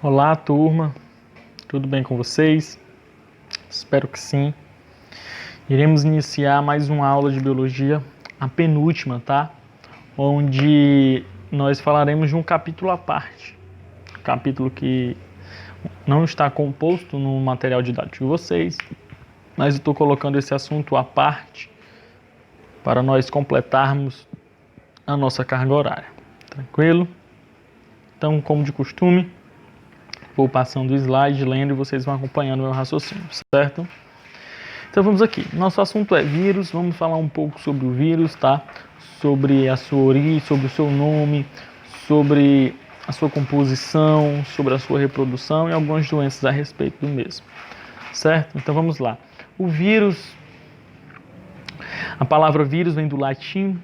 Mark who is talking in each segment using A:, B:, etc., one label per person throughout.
A: Olá, turma. Tudo bem com vocês? Espero que sim. Iremos iniciar mais uma aula de biologia, a penúltima, tá? Onde nós falaremos de um capítulo à parte. Capítulo que não está composto no material didático de vocês, mas eu estou colocando esse assunto à parte para nós completarmos a nossa carga horária. Tranquilo? Então, como de costume, vou passando o slide, lendo e vocês vão acompanhando o meu raciocínio, certo? Então vamos aqui. Nosso assunto é vírus. Vamos falar um pouco sobre o vírus, tá? Sobre a sua origem, sobre o seu nome, sobre a sua composição, sobre a sua reprodução e algumas doenças a respeito do mesmo, certo? Então vamos lá. O vírus, a palavra vírus vem do latim,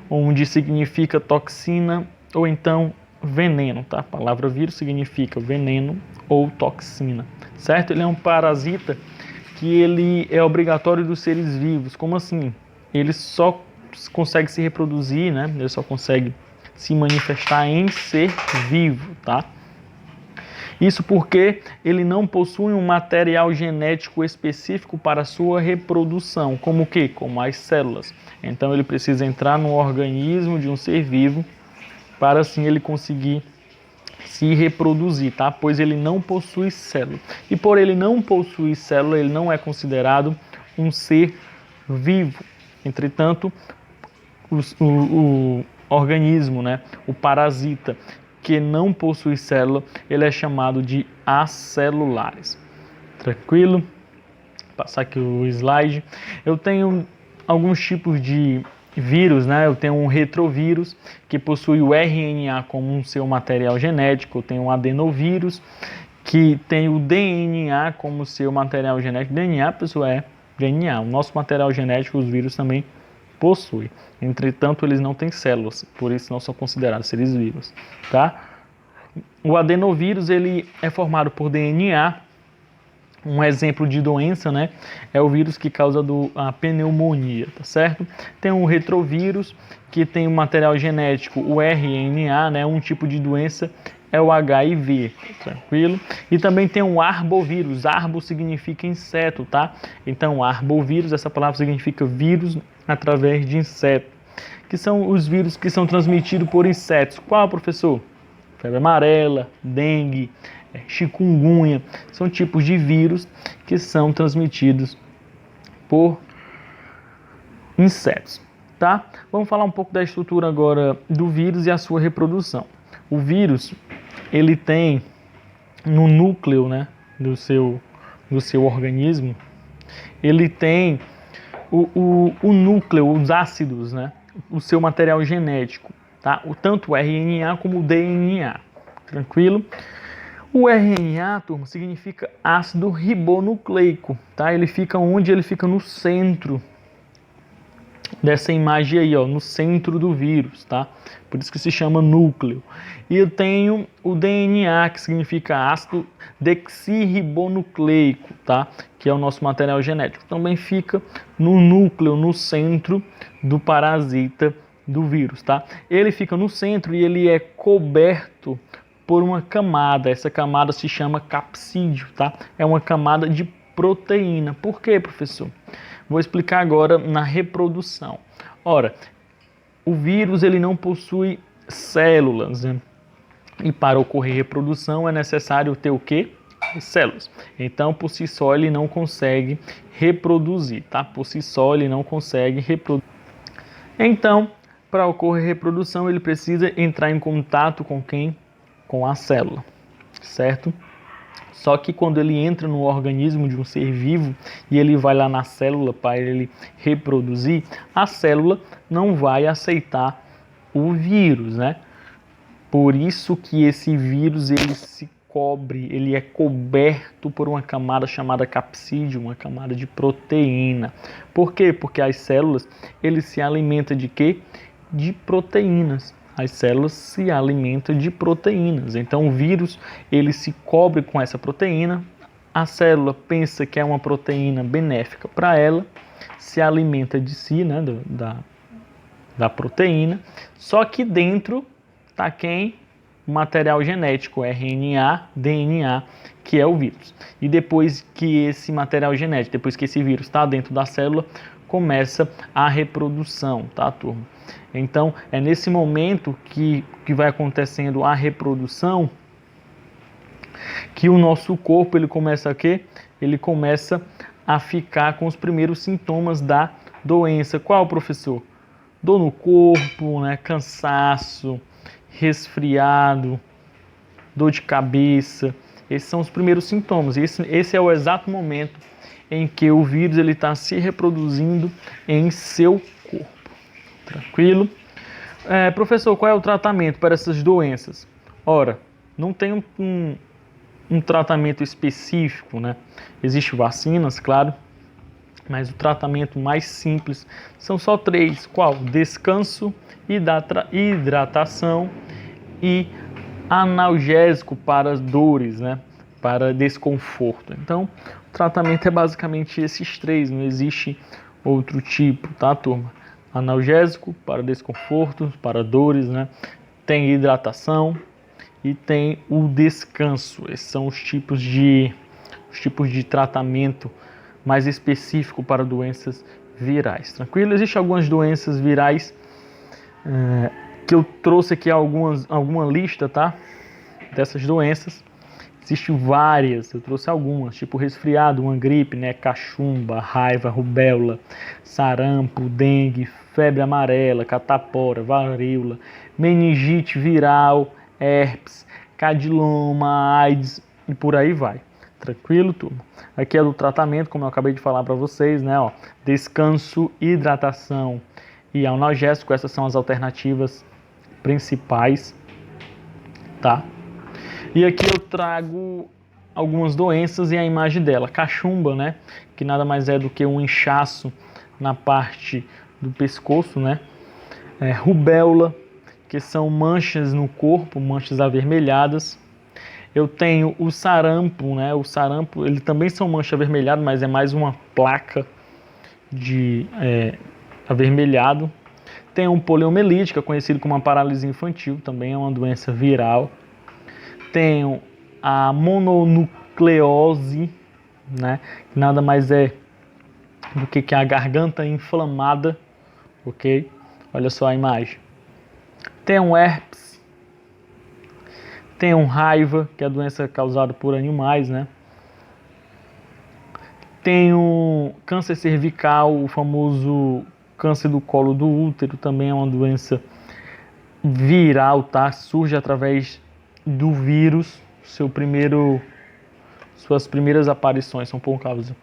A: onde significa toxina ou então veneno, tá? A palavra vírus significa veneno ou toxina, certo? Ele é um parasita que ele é obrigatório dos seres vivos. Como assim? Ele só consegue se reproduzir, né? Ele só consegue se manifestar em ser vivo, tá? Isso porque ele não possui um material genético específico para sua reprodução. Como o quê? Como as células. Então ele precisa entrar no organismo de um ser vivo para assim ele conseguir se reproduzir, tá? Pois ele não possui célula. E por ele não possuir célula, ele não é considerado um ser vivo. Entretanto, o organismo, né, o parasita que não possui célula, ele é chamado de acelulares. Tranquilo? Vou passar aqui o slide. Eu tenho alguns tipos de vírus, né? Eu tenho um retrovírus que possui o RNA como um seu material genético. Eu tenho um adenovírus que tem o DNA como seu material genético. DNA, pessoal, é DNA. O nosso material genético, os vírus também possuem. Entretanto, eles não têm células, por isso não são considerados seres vivos, tá? O adenovírus, ele é formado por DNA. Um exemplo de doença, né, é o vírus que causa a pneumonia, tá certo? Tem o retrovírus, que tem o material genético, o RNA, né, um tipo de doença é o HIV, tranquilo? E também tem o arbovírus. Arbo significa inseto, tá? Então, arbovírus, essa palavra significa vírus através de inseto, que são os vírus que são transmitidos por insetos. Qual, professor? Febre amarela, dengue, chikungunya, são tipos de vírus que são transmitidos por insetos, tá? Vamos falar um pouco da estrutura agora do vírus e a sua reprodução. O vírus, ele tem no núcleo, né, do seu organismo, ele tem o núcleo, os ácidos, né, o seu material genético, tá? Tanto o RNA como o DNA, tranquilo? O RNA, turma, significa ácido ribonucleico, tá? Ele fica onde? Ele fica no centro dessa imagem aí, ó, no centro do vírus, tá? Por isso que se chama núcleo. E eu tenho o DNA, que significa ácido deoxirribonucleico, tá? Que é o nosso material genético. Também fica no núcleo, no centro do parasita do vírus, tá? Ele fica no centro e ele é coberto por uma camada. Essa camada se chama capsídeo, tá? É uma camada de proteína. Por quê, professor? Vou explicar agora na reprodução. Ora, o vírus ele não possui células, né? E para ocorrer reprodução é necessário ter o quê? Células. Então, por si só, ele não consegue reproduzir, tá? Por si só, ele não consegue reproduzir. Então, para ocorrer reprodução, ele precisa entrar em contato com quem? Com a célula, certo? Só que quando ele entra no organismo de um ser vivo e ele vai lá na célula para ele reproduzir, a célula não vai aceitar o vírus, né? Por isso que esse vírus ele se cobre, ele é coberto por uma camada chamada capsídeo, uma camada de proteína. Por quê? Porque as células ele se alimenta de quê? De proteínas. As células se alimentam de proteínas. Então o vírus ele se cobre com essa proteína. A célula pensa que é uma proteína benéfica para ela, se alimenta de si, né, da proteína. Só que dentro está quem? o material genético, RNA, DNA, que é o vírus. E depois que esse material genético, depois que esse vírus está dentro da célula, começa a reprodução, tá, turma? Então, é nesse momento que vai acontecendo a reprodução que o nosso corpo, ele começa a quê? Ele começa a ficar com os primeiros sintomas da doença. Qual, professor? Dor no corpo, né? Cansaço, resfriado, dor de cabeça. Esses são os primeiros sintomas. Esse é o exato momento em que o vírus está se reproduzindo em seu corpo. Tranquilo? Professor, qual é o tratamento para essas doenças? Ora, não tem um tratamento específico, né? Existem vacinas, claro, mas o tratamento mais simples são só 3. Qual? Descanso, hidratação e analgésico para as dores, né? Para desconforto. Então, o tratamento é basicamente esses 3, não existe outro tipo, tá, turma? Analgésico para desconforto, para dores, né? Tem hidratação e tem o descanso. Esses são os tipos de tratamento mais específico para doenças virais. Tranquilo? Existem algumas doenças virais que eu trouxe aqui alguma lista, tá? Dessas doenças. Existem várias, eu trouxe algumas, tipo resfriado, uma gripe, né? Cachumba, raiva, rubéola, sarampo, dengue, febre amarela, catapora, varíola, meningite viral, herpes, cadiloma, AIDS e por aí vai. Tranquilo, turma? Aqui é do tratamento, como eu acabei de falar para vocês, né? Ó, descanso, hidratação e analgésico, essas são as alternativas principais, tá? E aqui eu trago algumas doenças e a imagem dela. Cachumba, né? Que nada mais é do que um inchaço na parte do pescoço, né? Rubéola, que são manchas no corpo, manchas avermelhadas. Eu tenho o sarampo, né? O sarampo, ele também são manchas avermelhadas, mas é mais uma placa de avermelhado. Tem um poliomielite, conhecido como uma paralisia infantil, também é uma doença viral. Tenho a mononucleose, né? Que nada mais é do que a garganta inflamada, ok? Olha só a imagem. Tem um herpes, tem um raiva, que é a doença causada por animais, né? Tem um câncer cervical, o famoso câncer do colo do útero, também é uma doença viral, tá? Surge através do vírus, suas primeiras aparições são por causa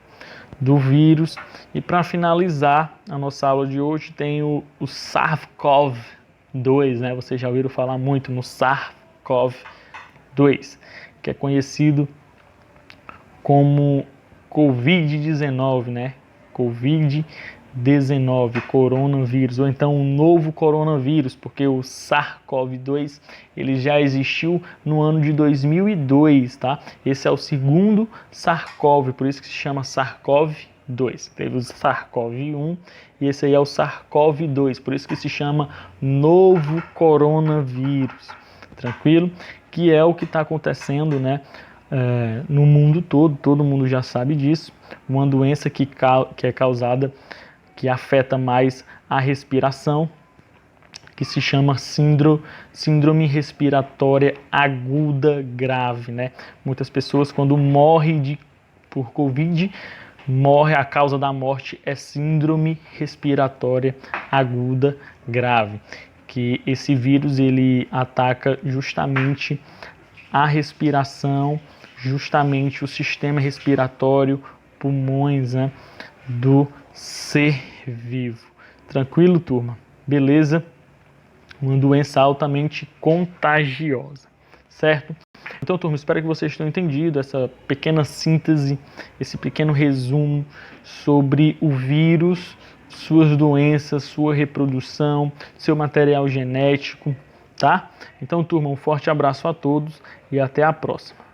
A: do vírus. E para finalizar a nossa aula de hoje, tem o SARS-CoV-2, né? Vocês já ouviram falar muito no SARS-CoV-2, que é conhecido como Covid-19, né? Covid-19, coronavírus, ou então um novo coronavírus, porque o SARS-CoV-2 ele já existiu no ano de 2002, tá? Esse é o segundo SARS-CoV, por isso que se chama SARS-CoV-2. Teve o SARS-CoV-1 e esse aí é o SARS-CoV-2, por isso que se chama novo coronavírus, tranquilo? Que é o que está acontecendo, né? No mundo todo mundo já sabe disso, uma doença que é causada, que afeta mais a respiração, que se chama síndrome respiratória aguda grave, né? Muitas pessoas quando morrem por Covid, a causa da morte é síndrome respiratória aguda grave, que esse vírus ele ataca justamente a respiração, justamente o sistema respiratório, pulmões, né, do ser vivo. Tranquilo, turma? Beleza? Uma doença altamente contagiosa, certo? Então, turma, espero que vocês tenham entendido essa pequena síntese, esse pequeno resumo sobre o vírus, suas doenças, sua reprodução, seu material genético, tá? Então, turma, um forte abraço a todos e até a próxima.